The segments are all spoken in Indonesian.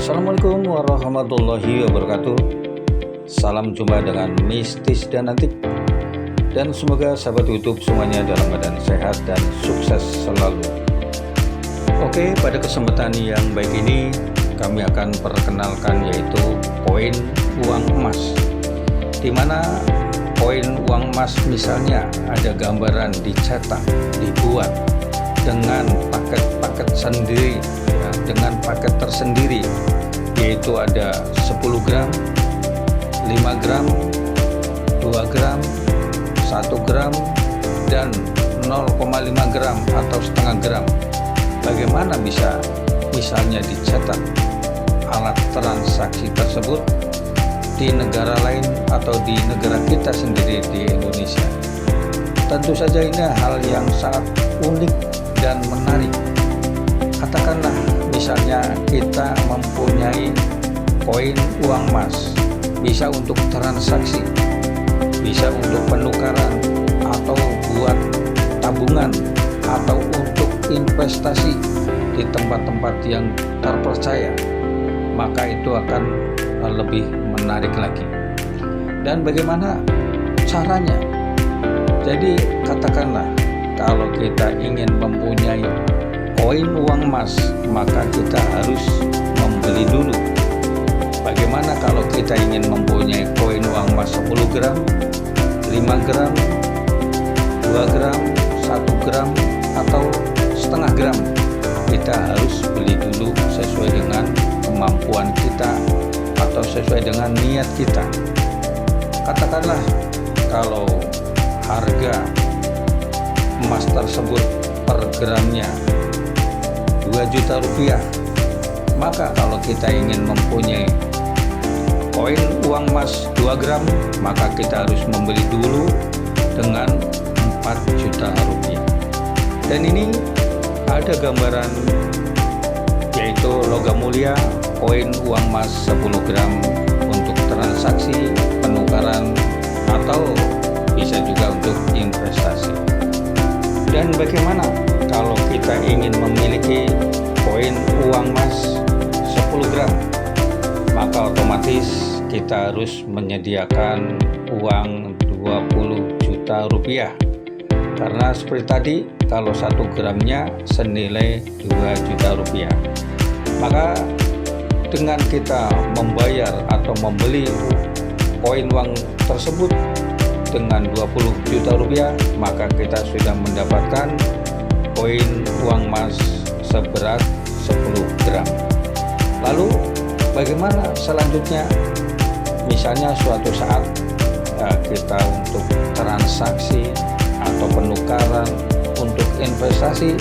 Assalamualaikum warahmatullahi wabarakatuh. Salam jumpa dengan mistis dan antik. Dan semoga sahabat YouTube semuanya dalam keadaan sehat dan sukses selalu. Oke, pada kesempatan yang baik ini kami akan perkenalkan yaitu koin uang emas, dimana koin uang emas misalnya ada gambaran dicetak, dibuat dengan paket-paket sendiri ya, dengan paket tersendiri, yaitu ada 10 gram, 5 gram, 2 gram, 1 gram, dan 0,5 gram atau setengah gram. Bagaimana bisa misalnya dicetak alat transaksi tersebut di negara lain atau di negara kita sendiri di Indonesia? Tentu saja ini hal yang sangat unik dan menarik. Katakanlah misalnya kita mempunyai koin uang emas, bisa untuk transaksi, bisa untuk penukaran, atau buat tabungan, atau untuk investasi di tempat-tempat yang terpercaya, maka itu akan lebih menarik lagi. Dan bagaimana caranya? Jadi katakanlah kalau kita ingin mempunyai koin uang emas, maka kita harus membeli dulu. Bagaimana kalau kita ingin mempunyai koin uang emas 10 gram, 5 gram, 2 gram, 1 gram, atau setengah gram? Kita harus beli dulu sesuai dengan kemampuan kita atau sesuai dengan niat kita. Katakanlah kalau harga emas tersebut per gramnya 2 juta rupiah, maka kalau kita ingin mempunyai koin uang emas 2 gram, maka kita harus membeli dulu dengan 4 juta rupiah. Dan ini ada gambaran yaitu logam mulia koin uang emas 10 gram untuk transaksi, penukaran, atau bisa juga untuk investasi. Dan bagaimana kalau kita ingin memiliki koin uang emas 10 gram? Maka otomatis kita harus menyediakan uang 20 juta rupiah. Karena seperti tadi, kalau 1 gramnya senilai 2 juta rupiah. Maka dengan kita membayar atau membeli koin uang tersebut dengan 20 juta rupiah, maka kita sudah mendapatkan koin uang emas seberat 10 gram. Lalu bagaimana selanjutnya? Misalnya suatu saat kita untuk transaksi atau penukaran, untuk investasi,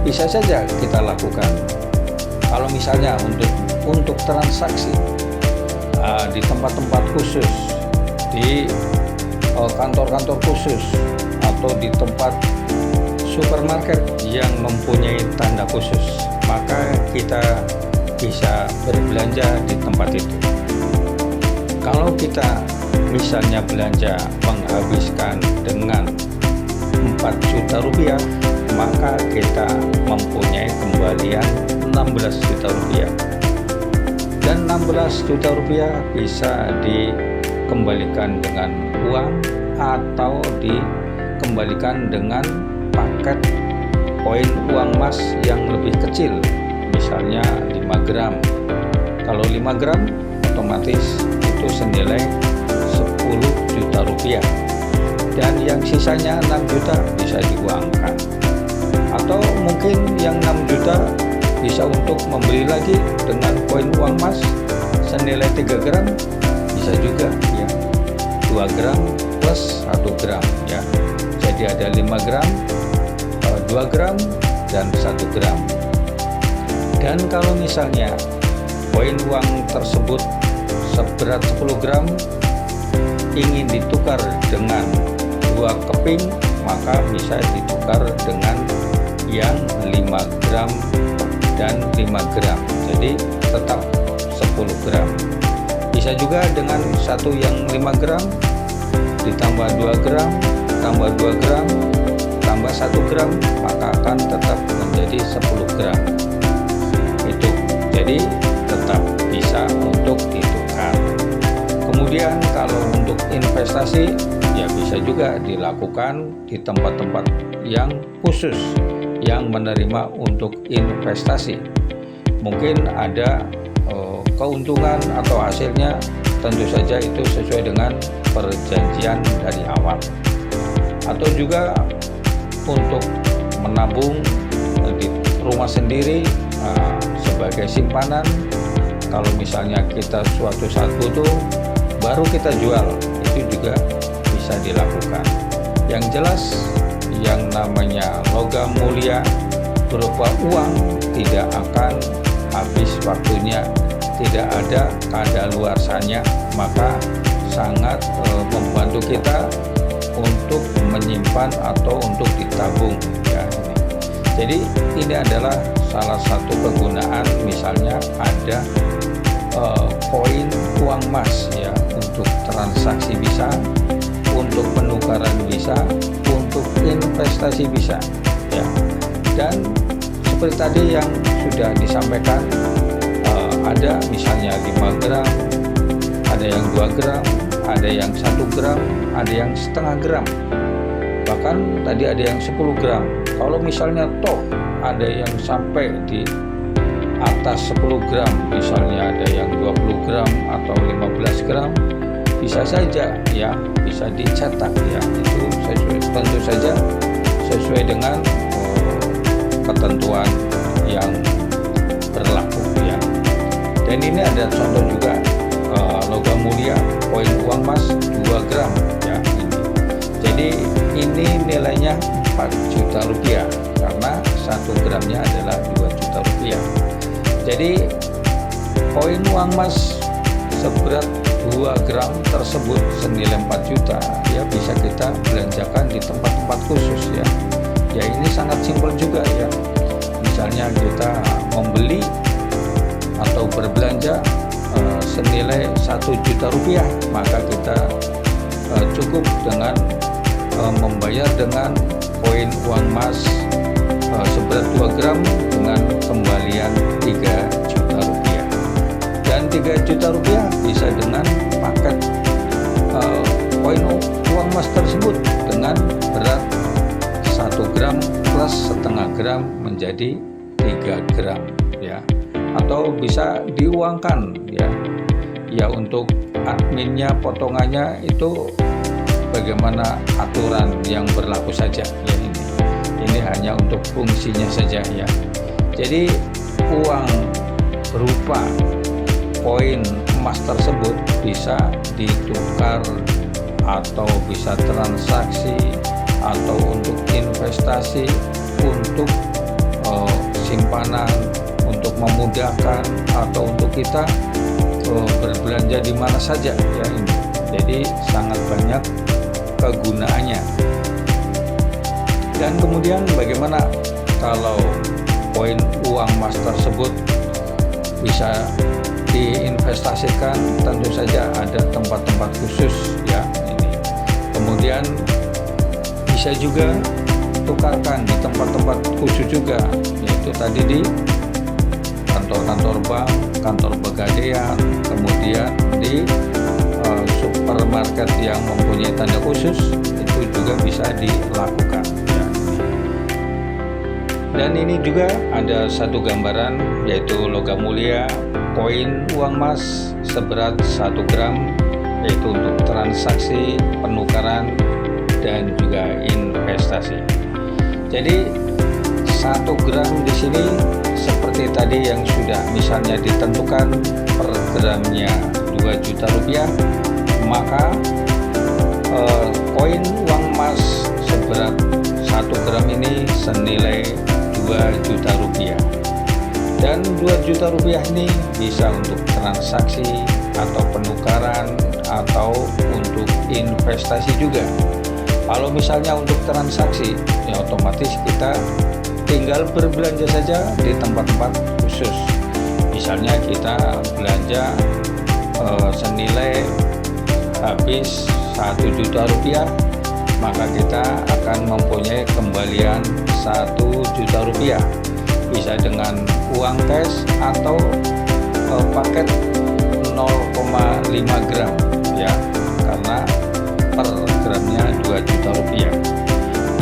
bisa saja kita lakukan. Kalau misalnya untuk transaksi di tempat-tempat khusus, di kantor-kantor khusus, atau di tempat supermarket yang mempunyai tanda khusus, maka kita bisa berbelanja di tempat itu. Kalau kita misalnya belanja menghabiskan dengan 4 juta rupiah, maka kita mempunyai kembalian 16 juta rupiah. Dan 16 juta rupiah bisa dikembalikan dengan uang atau dikembalikan dengan paket koin uang emas yang lebih kecil, misalnya 5 gram. Kalau 5 gram otomatis itu senilai 10 juta rupiah, dan yang sisanya 6 juta bisa diuangkan. Atau mungkin yang 6 juta bisa untuk membeli lagi dengan koin uang emas senilai 3 gram, bisa juga ya, 2 gram plus 1 gram ya. Jadi ada 5 gram, 2 gram, dan 1 gram. Dan kalau misalnya koin uang tersebut seberat 10 gram ingin ditukar dengan 2 keping, maka bisa ditukar dengan yang 5 gram dan 5 gram. Jadi tetap 10 gram. Bisa juga dengan satu yang 5 gram ditambah 2 gram, tambah 2 gram, tambah 1 gram, maka akan tetap menjadi 10 gram. Itu. Jadi tetap Kemudian kalau untuk investasi ya bisa juga dilakukan di tempat-tempat yang khusus yang menerima untuk investasi. Mungkin ada keuntungan atau hasilnya, tentu saja itu sesuai dengan perjanjian dari awal. Atau juga untuk menabung di rumah sendiri sebagai simpanan, kalau misalnya kita suatu saat butuh baru kita jual, itu juga bisa dilakukan. Yang jelas yang namanya logam mulia berupa uang tidak akan habis waktunya, tidak ada kadaluarsanya, maka sangat membantu kita untuk menyimpan atau untuk ditabung ya. Jadi ini adalah salah satu kegunaan, misalnya ada koin uang emas ya, untuk transaksi bisa, untuk penukaran bisa, untuk investasi bisa ya. Dan seperti tadi yang sudah disampaikan, ada misalnya 5 gram, ada yang 2 gram, ada yang 1 gram, ada yang setengah gram, bahkan tadi ada yang 10 gram. Kalau misalnya toh ada yang sampai di atas 10 gram, misalnya ada yang 20 gram atau 15 gram, bisa saja ya, bisa dicetak ya. Itu tentu saja sesuai dengan ketentuan yang berlaku ya. Dan ini ada contoh juga logam mulia koin uang emas 2 gram ya ini. Jadi ini nilainya 4 juta rupiah karena 1 gramnya adalah 2 juta rupiah. Jadi koin uang emas seberat 2 gram tersebut senilai 4 juta ya, bisa kita belanjakan di tempat-tempat khusus ya. Ya ini sangat simpel juga ya. Misalnya kita membeli atau berbelanja senilai 1 juta rupiah, maka kita cukup dengan membayar dengan koin uang emas seberat 2 gram dengan kembalian 3 juta rupiah. Dan 3 juta rupiah bisa dengan paket koin uang emas tersebut dengan berat 1 gram plus setengah gram menjadi 3 gram ya. Atau bisa diuangkan ya untuk adminnya, potongannya itu bagaimana aturan yang berlaku saja ya. Ini hanya untuk fungsinya saja ya. Jadi uang berupa koin emas tersebut bisa ditukar atau bisa transaksi atau untuk investasi, untuk simpanan, untuk memudahkan, atau untuk kita berbelanja di mana saja ya ini. Jadi sangat banyak kegunaannya. Dan kemudian bagaimana kalau koin uang emas tersebut bisa diinvestasikan? Tentu saja ada tempat-tempat khusus ya ini. Kemudian bisa juga tukarkan di tempat-tempat khusus juga, yaitu tadi di kantor-kantor bank, kantor pegadaian, kemudian di supermarket yang mempunyai tanda khusus, itu juga bisa dilakukan ya. Dan ini juga ada satu gambaran, yaitu logam mulia koin uang emas seberat 1 gram, yaitu untuk transaksi, penukaran, dan juga investasi. Jadi 1 gram di sini seperti tadi yang sudah misalnya ditentukan per gramnya 2 juta rupiah, maka koin uang emas seberat 1 gram ini senilai 2 juta rupiah. Dan 2 juta rupiah ini bisa untuk transaksi atau penukaran atau untuk investasi juga. Kalau misalnya untuk transaksi, ya otomatis kita tinggal berbelanja saja di tempat-tempat khusus. Misalnya kita belanja senilai habis 1 juta rupiah, maka kita akan mempunyai kembalian 1 juta rupiah. Bisa dengan uang cash atau paket 0,5 gram ya, karena per gramnya 2 juta rupiah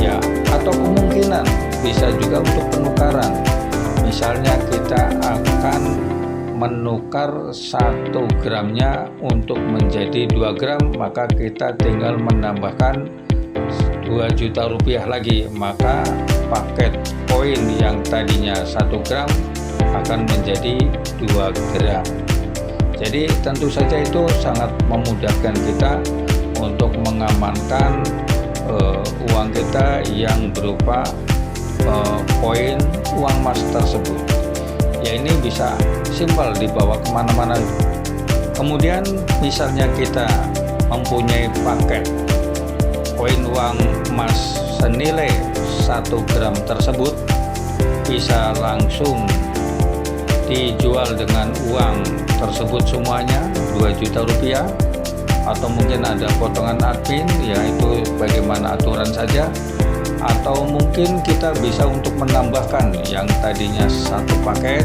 ya. Atau kemungkinan bisa juga untuk penukaran, misalnya kita akan menukar 1 gramnya untuk menjadi 2 gram, maka kita tinggal menambahkan 2 juta rupiah lagi, maka paket poin yang tadinya 1 gram akan menjadi 2 gram. Jadi tentu saja itu sangat memudahkan kita untuk mengamankan uang kita yang berupa poin uang emas tersebut. Ya, ini bisa simpel dibawa kemana-mana. Kemudian misalnya kita mempunyai paket poin uang emas senilai 1 gram tersebut, bisa langsung dijual dengan uang tersebut semuanya 2 juta rupiah, atau mungkin ada potongan admin, yaitu bagaimana aturan saja. Atau mungkin kita bisa untuk menambahkan yang tadinya 1 paket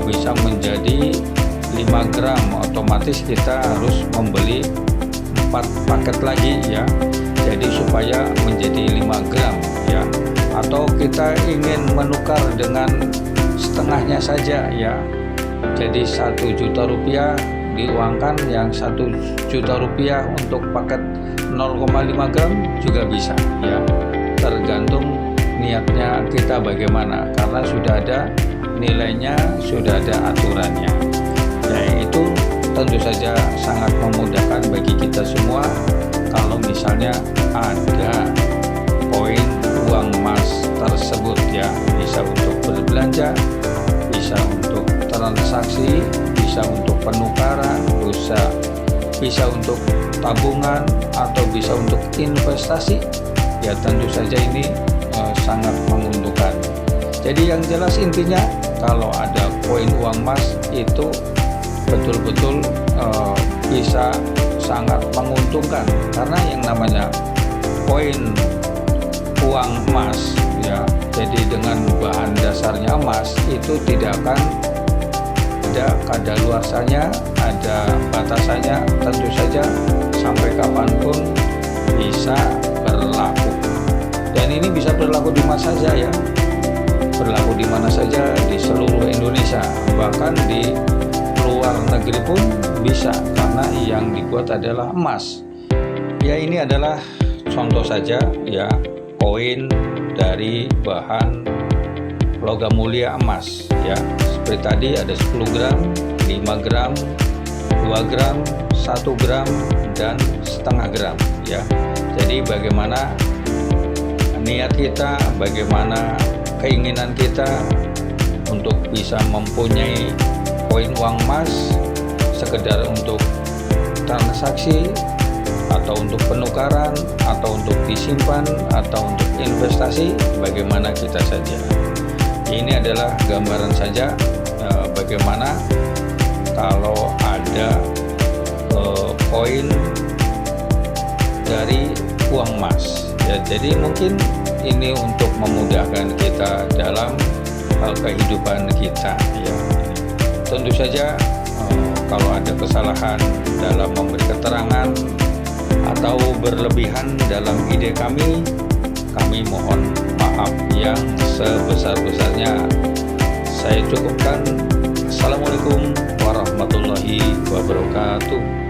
bisa menjadi 5 gram, otomatis kita harus membeli 4 paket lagi ya, jadi supaya menjadi 5 gram ya. Atau kita ingin menukar dengan setengahnya saja ya, jadi 1 juta rupiah diuangkan yang 1 juta rupiah untuk paket 0,5 gram juga bisa ya, tergantung niatnya kita bagaimana, karena sudah ada nilainya, sudah ada aturannya ya. Itu tentu saja sangat memudahkan bagi kita semua kalau misalnya ada poin uang emas tersebut ya, bisa untuk berbelanja, bisa untuk transaksi, bisa untuk penukaran, bisa untuk tabungan, atau bisa untuk investasi ya. Tentu saja ini sangat menguntungkan. Jadi yang jelas intinya, kalau ada poin uang emas itu betul-betul bisa sangat menguntungkan, karena yang namanya poin uang emas ya, jadi dengan bahan dasarnya emas itu tidak akan ada kadaluarsanya, ada batasannya, tentu saja sampai kapanpun bisa berlaku. Dan ini bisa berlaku di mana saja ya, berlaku di mana saja di seluruh Indonesia, bahkan di luar negeri pun bisa, karena yang dibuat adalah emas ya. Ini adalah contoh saja ya, koin dari bahan logam mulia emas ya. Seperti tadi ada 10 gram, 5 gram, 2 gram, 1 gram, dan setengah gram ya. Jadi bagaimana niat kita, bagaimana keinginan kita untuk bisa mempunyai poin uang emas, sekedar untuk transaksi, atau untuk penukaran, atau untuk disimpan, atau untuk investasi, bagaimana kita saja. Ini adalah gambaran saja bagaimana kalau ada poin dari uang emas ya. Jadi mungkin ini untuk memudahkan kita dalam kehidupan kita ya. Tentu saja kalau ada kesalahan dalam memberi keterangan atau berlebihan dalam ide kami mohon maaf yang sebesar-besarnya. Saya cukupkan. Assalamualaikum warahmatullahi wabarakatuh.